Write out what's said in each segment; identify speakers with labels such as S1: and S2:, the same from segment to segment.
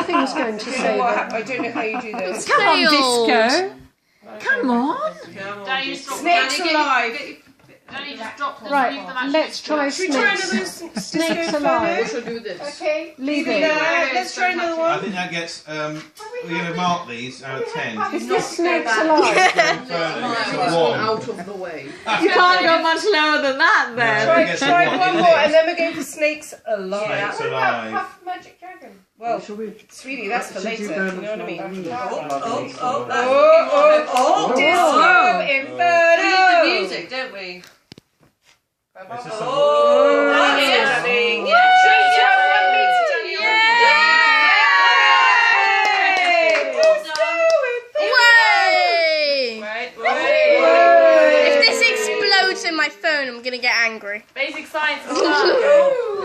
S1: nothing's going to save it.
S2: I don't know how you do this.
S3: Come on, Disco. Come on.
S2: Snakes alive.
S1: Right, let's try snakes. Snakes alive.
S2: Okay.
S1: Leave it.
S2: Let's try another one.
S4: I think that gets, we're going to mark these out of 10.
S1: Is this snakes alive?
S5: Out of the way.
S3: You can't go much lower than that then.
S2: Try one more and then we're going for snakes alive.
S4: Snakes alive.
S2: Puff Magic Dragon. Well, sweetie, that's for later. You know what I mean? Disco Inferno.
S6: We need the music, don't we?
S4: This is
S7: If this explodes in my phone, I'm gonna get angry.
S6: Basic science is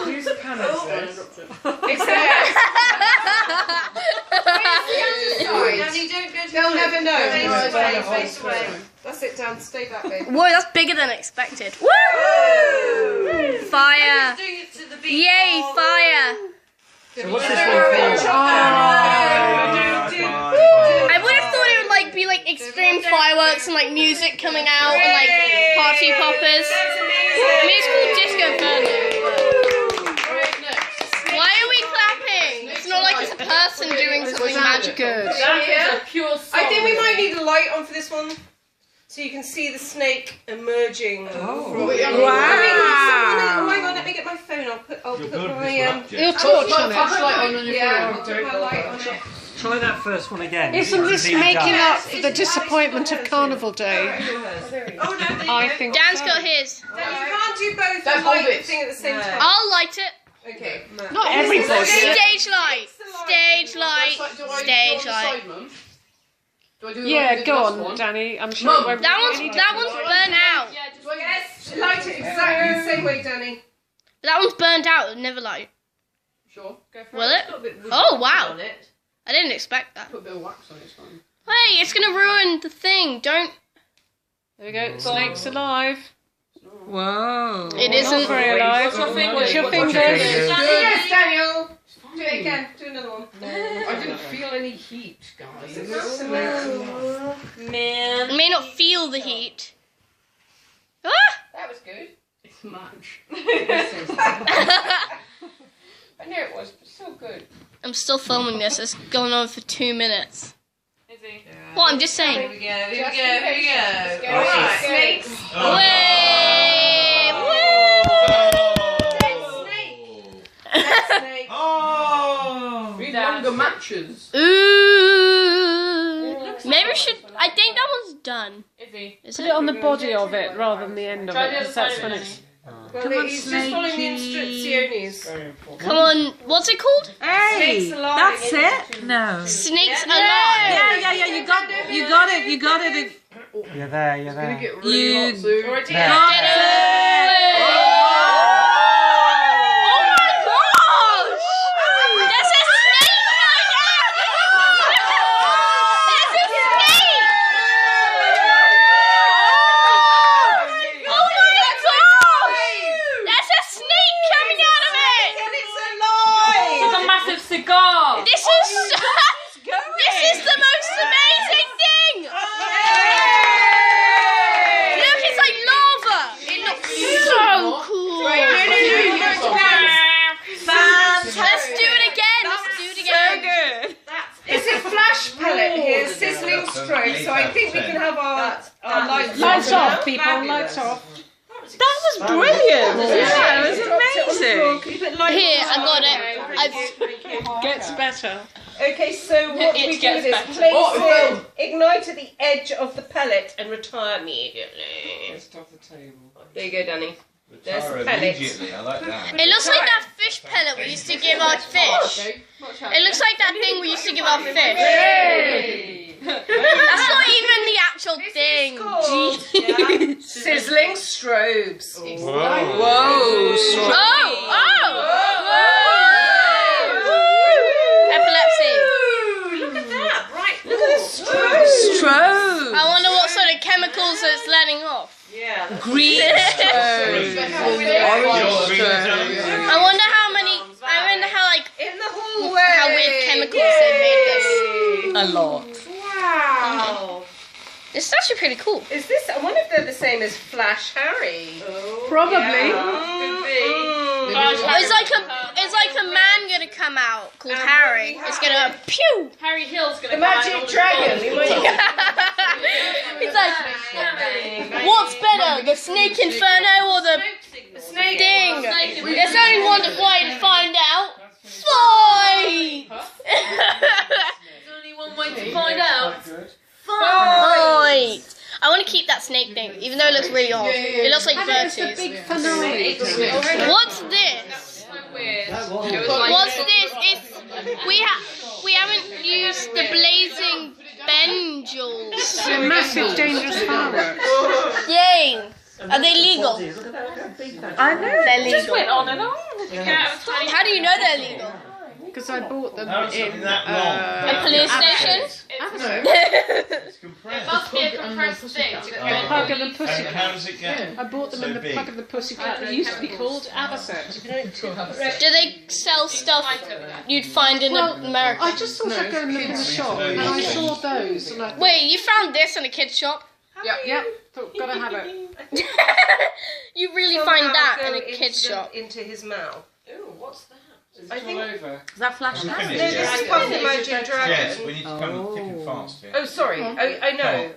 S2: Use a pen. They'll never know. That's it, Dan. Stay back, baby.
S7: Whoa, that's bigger than expected. Woo! Fire! Yay, fire!
S5: So what's this one for?
S7: I would have thought it would like be like extreme fireworks and like music coming out and like party poppers. I mean, it's called Disco Inferno. Why are we clapping? It's not like it's a person doing something magical.
S2: I think we might need a light on for this one, so you can see the snake emerging.
S3: Wow!
S2: Hang on, let me get my phone. I'll put my
S1: Your torch on it.
S2: yeah, I'll put my light on it.
S5: Try that first one again.
S1: Isn't this making up the disappointment of Carnival Day? I think.
S7: Dan's got his.
S2: You can't do both and light the thing at the same time.
S7: I'll light it.
S2: Okay.
S1: Not everybody.
S7: Stage light. Stage light. Stage light.
S1: Yeah, go on, Danny. I'm sure it won't be any
S7: That one's burnt out.
S2: Yes, light it exactly the same way, Danny.
S7: That one's burnt out. It'll never light.
S5: Sure. Go for
S7: Will
S5: it.
S7: it? Oh wow! I didn't expect that.
S5: Put a bit of wax on it, it's fine.
S7: Hey, it's gonna ruin the thing. Don't.
S1: There we go. Snakes alive.
S3: Whoa.
S7: It isn't.
S1: Not very alive. Watch your fingers.
S2: Yes, Daniel. Do it again. Do another one.
S5: I didn't feel any heat, guys.
S6: Man.
S7: I may not feel the heat. Ah!
S2: That was good.
S5: It's much.
S2: I knew it was, but still good.
S7: I'm still filming this. It's going on for 2 minutes.
S6: Is he?
S7: Well, I'm just
S6: Here
S7: saying.
S6: we go, here we go, here we go.
S2: Alright, snakes.
S7: Way!
S2: Snake.
S4: Oh!
S5: Read longer matches.
S7: Ooh. Maybe we should. I think that one's done.
S6: Is he?
S7: Is
S1: Put
S7: it?
S1: it on the body of it rather than the end of it, because that's when it's.
S2: Well, he's just following the instructions.
S7: Come on. What's it called?
S3: Hey,
S2: Snakes alive.
S3: that's it? No.
S7: Snakes alive.
S3: Yeah, you got it.
S5: You're there, you're there.
S3: You
S2: Already.
S3: got it.
S7: Oh my gosh! There's a snake coming out! There's a snake! Oh my gosh! There's a snake coming out of it!
S2: And it's alive!
S6: It's a massive cigar!
S7: This is the most amazing thing! Look, it's like lava! It looks so cool! Let's do it again! Let's do it again!
S2: It's a flash pellet here, sizzling strobe, so I think we can have our lights
S1: Lights off, people. Lights off.
S3: That was brilliant. Yeah, it was amazing.
S7: Here, I got it.
S1: Gets better.
S2: Okay, so what we do is place it, ignite at the edge of the pellet and retire immediately.
S5: Just off the table.
S2: There you go, Danny. There's the
S4: Retire
S2: pellet.
S4: immediately, I like that.
S7: It looks like that fish pellet we used to give our fish. It looks like that thing we used to give our fish. That's not even the actual thing.
S2: Sizzling strobes.
S3: Whoa.
S7: Epilepsy.
S2: Look at that, right? Look at this strobe.
S3: Strobe.
S7: I wonder what sort of chemicals it's letting off.
S2: Yeah.
S3: Green strobe.
S7: I wonder how many. I wonder how like
S2: In the hallway.
S7: how weird chemicals
S3: a lot.
S2: Wow.
S7: This is actually pretty cool.
S2: Is this? I wonder if they're the same as Flash Harry.
S3: Probably.
S2: Could be.
S7: It's like a man gonna come out called Harry. It's gonna pew.
S6: Harry Hill's gonna
S2: The magic dragon.
S7: It's like, what's better, the Snake Inferno or the
S2: Snake
S7: Ding? There's only one way to find out. Fight!
S6: There's only one way to find out.
S7: Fight! I want to keep that snake thing, even though it looks really old. It looks like
S1: It's the
S7: Vertus.
S1: big finale.
S7: What's this? What's this? We haven't used the blazing benjels.
S1: They're massive, dangerous fireworks.
S7: Yay! Are they legal?
S3: I know.
S7: They're
S6: Just went
S7: legal.
S6: on and on.
S7: How do you know they're legal?
S1: Because I bought them
S4: How is
S1: in
S4: something that long?
S7: A police station?
S4: It's compressed.
S6: Must be a compressed thing.
S1: the Pug and the
S4: And
S1: Pussycat.
S4: how does it get?
S1: I bought them
S4: So
S1: in the
S4: big?
S1: Pug and the Pussycat. It used to be called Avocet.
S7: Do they sell stuff you'd find in America?
S1: I just thought I'd go and look in the shop, and I saw those, and I thought,
S7: Wait, you found this in a kid's shop?
S1: yep, thought, gotta have it.
S7: You really find that in a kid's shop?
S2: Into his mouth.
S5: Ooh, what's that?
S2: I think.
S3: Is that Flash now?
S2: No, this is Puff the Magic Dragon.
S4: Yes, we need to come thick and fast here.
S2: Oh, sorry. I know.